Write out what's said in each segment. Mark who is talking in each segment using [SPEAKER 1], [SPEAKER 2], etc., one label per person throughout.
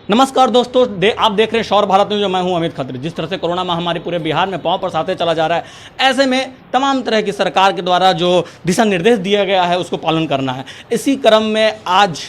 [SPEAKER 1] नमस्कार दोस्तों, आप देख रहे हैं शौर भारत न्यूज। मैं हूं अमित खत्री। जिस तरह से कोरोना महामारी पूरे बिहार में पांव पसारते चला जा रहा है, ऐसे में तमाम तरह की सरकार के द्वारा जो दिशा निर्देश दिया गया है उसको पालन करना है। इसी क्रम में आज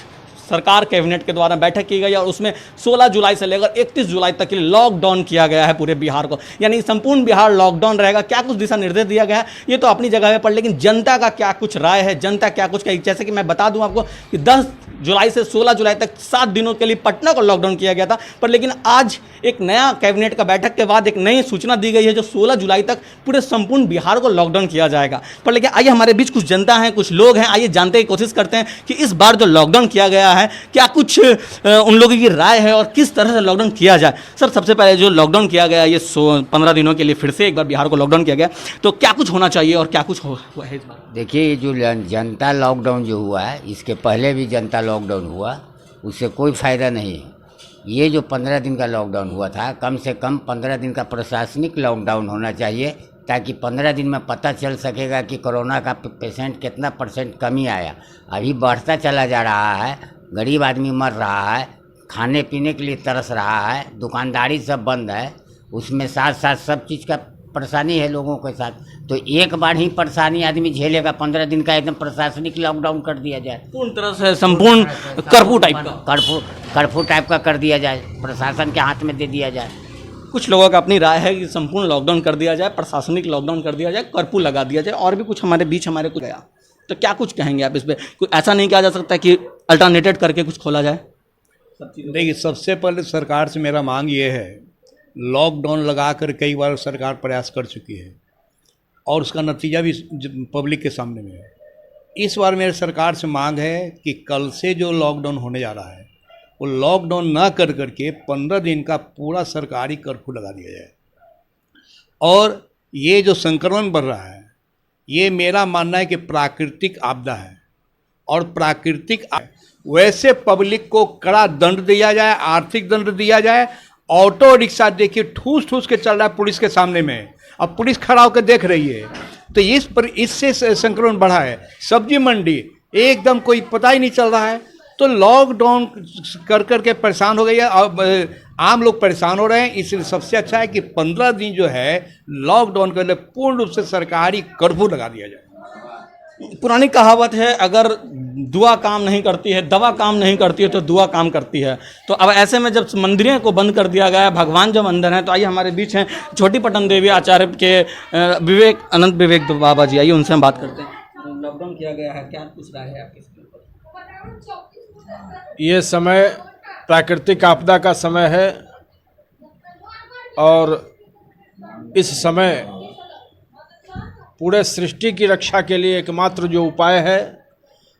[SPEAKER 1] सरकार कैबिनेट के द्वारा बैठक की गई और उसमें 16 जुलाई से लेकर 31 जुलाई तक के लिए लॉकडाउन किया गया है पूरे बिहार को, यानी संपूर्ण बिहार लॉकडाउन रहेगा। क्या कुछ दिशा निर्देश दिया गया है ये तो अपनी जगह पर, लेकिन जनता का क्या कुछ राय है, जनता क्या कुछ कही। जैसे कि मैं बता दूं आपको कि 10 जुलाई से 16 जुलाई तक 7 दिनों के लिए पटना को लॉकडाउन किया गया था, पर लेकिन आज एक नया कैबिनेट का बैठक के बाद एक नई सूचना दी गई है जो 16 जुलाई तक पूरे संपूर्ण बिहार को लॉकडाउन किया जाएगा। पर लेकिन आइए, हमारे बीच कुछ जनता है, कुछ लोग हैं, आइए जानने की कोशिश करते हैं कि इस बार जो लॉकडाउन किया गया है क्या कुछ उन लोगों की राय है और किस तरह से लॉकडाउन किया जाए। सर, सबसे पहले जो लॉकडाउन किया गया ये 15 दिनों के लिए फिर से एक बार बिहार को लॉकडाउन किया गया, तो क्या कुछ होना चाहिए और क्या कुछ हुआ है इस बार?
[SPEAKER 2] देखिए, ये जो जनता लॉकडाउन जो हुआ है, इसके पहले भी जनता लॉकडाउन हुआ, उससे कोई फ़ायदा नहीं है। ये जो 15 दिन का लॉकडाउन हुआ था, कम से कम 15 दिन का प्रशासनिक लॉकडाउन होना चाहिए, ताकि 15 दिन में पता चल सकेगा कि कोरोना का पेशेंट कितना % कमी आया। अभी बढ़ता चला जा रहा है, गरीब आदमी मर रहा है, खाने पीने के लिए तरस रहा है, दुकानदारी सब बंद है, उसमें साथ साथ सब चीज़ का परेशानी है लोगों के साथ। तो एक बार ही परेशानी आदमी झेलेगा। 15 दिन का एकदम प्रशासनिक लॉकडाउन कर दिया जाए,
[SPEAKER 1] पूर्ण तरह से संपूर्ण कर्फ्यू टाइप का
[SPEAKER 2] कर्फ्यू टाइप का कर दिया जाए, प्रशासन के हाथ में दे दिया जाए।
[SPEAKER 1] कुछ लोगों का अपनी राय है कि संपूर्ण लॉकडाउन कर दिया जाए, प्रशासनिक लॉकडाउन कर दिया जाए, कर्फ्यू लगा दिया जाए, और भी कुछ हमारे बीच हमारे कुछ गया। तो क्या कुछ कहेंगे आप इस पर? कुछ ऐसा नहीं किया जा सकता कि अल्टरनेटेड करके कुछ खोला जाए?
[SPEAKER 3] देखिए, सबसे पहले सरकार से मेरा मांग ये है, लॉकडाउन लगाकर कई बार सरकार प्रयास कर चुकी है और उसका नतीजा भी पब्लिक के सामने में है। इस बार मेरे सरकार से मांग है कि कल से जो लॉकडाउन होने जा रहा है वो लॉकडाउन ना कर करके 15 दिन का पूरा सरकारी कर्फ्यू लगा दिया जाए। और ये जो संक्रमण बढ़ रहा है, ये मेरा मानना है कि प्राकृतिक आपदा है, और प्राकृतिक वैसे पब्लिक को कड़ा दंड दिया जाए, आर्थिक दंड दिया जाए। ऑटो रिक्शा देखिए ठूस ठूस के चल रहा है पुलिस के सामने में, अब पुलिस खड़ा होकर देख रही है। तो इससे संक्रमण बढ़ा है। सब्जी मंडी एकदम कोई पता ही नहीं चल रहा है। तो लॉकडाउन कर करके परेशान हो गई है, अब आम लोग परेशान हो रहे हैं। इसलिए सबसे अच्छा है कि 15 दिन जो है लॉकडाउन के लिए पूर्ण रूप से सरकारी कर्फ्यू लगा दिया जाए।
[SPEAKER 1] पुरानी कहावत है, अगर दुआ काम नहीं करती है, दवा काम नहीं करती है, तो दुआ काम करती है। तो अब ऐसे में जब मंदिरों को बंद कर दिया गया है, भगवान जब अंदर हैं, तो आइए हमारे बीच हैं छोटी पटन देवी आचार्य के अनंत विवेक बाबा जी, आइए उनसे हम बात करते हैं। लॉकडाउन किया गया है, क्या कुछ राय है आपकी इसके ऊपर?
[SPEAKER 4] ये समय प्राकृतिक आपदा का समय है और इस समय पूरे सृष्टि की रक्षा के लिए एकमात्र जो उपाय है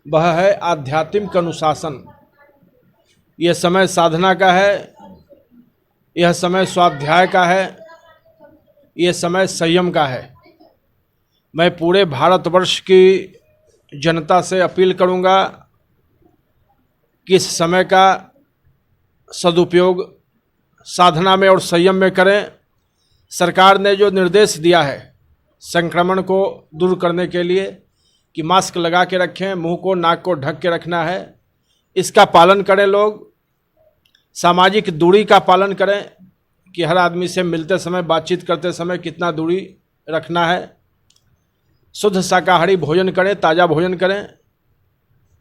[SPEAKER 4] वह है आध्यात्मिक अनुशासन। यह समय साधना का है, यह समय स्वाध्याय का है, यह समय संयम का है। मैं पूरे भारतवर्ष की जनता से अपील करूंगा कि इस समय का सदुपयोग साधना में और संयम में करें। सरकार ने जो निर्देश दिया है संक्रमण को दूर करने के लिए कि मास्क लगा के रखें, मुंह को नाक को ढक के रखना है, इसका पालन करें। लोग सामाजिक दूरी का पालन करें कि हर आदमी से मिलते समय, बातचीत करते समय कितना दूरी रखना है। शुद्ध शाकाहारी भोजन करें, ताज़ा भोजन करें,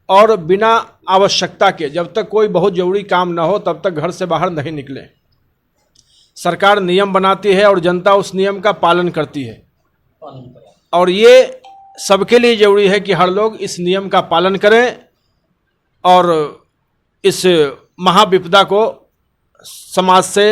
[SPEAKER 4] और बिना आवश्यकता के, जब तक कोई बहुत ज़रूरी काम ना हो तब तक घर से बाहर नहीं निकलें। सरकार नियम बनाती है और जनता उस नियम का पालन करती है, और ये सबके लिए जरूरी है कि हर लोग इस नियम का पालन करें और इस महाविपदा को समाज से,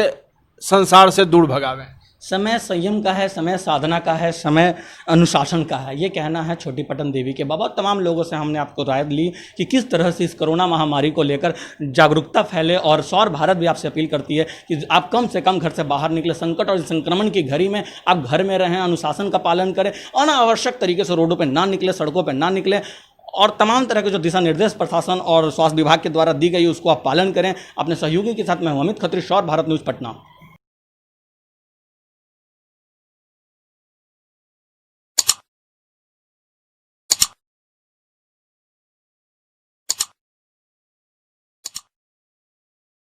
[SPEAKER 4] संसार से दूर भगावें।
[SPEAKER 1] समय संयम का है, समय साधना का है, समय अनुशासन का है, ये कहना है छोटी पटन देवी के बाबा। तमाम लोगों से हमने आपको राय ली कि किस तरह से इस कोरोना महामारी को लेकर जागरूकता फैले, और सौर भारत भी आपसे अपील करती है कि आप कम से कम घर से बाहर निकले। संकट और संक्रमण की घड़ी में आप घर में रहें, अनुशासन का पालन करें, अनावश्यक तरीके से रोडों पर ना निकले, सड़कों पर ना निकले, और तमाम तरह के जो दिशा निर्देश प्रशासन और स्वास्थ्य विभाग के द्वारा दी गई उसको आप पालन करें। अपने सहयोगी के साथ मैं हूं अमित खत्री, शौर भारत न्यूज़, पटना।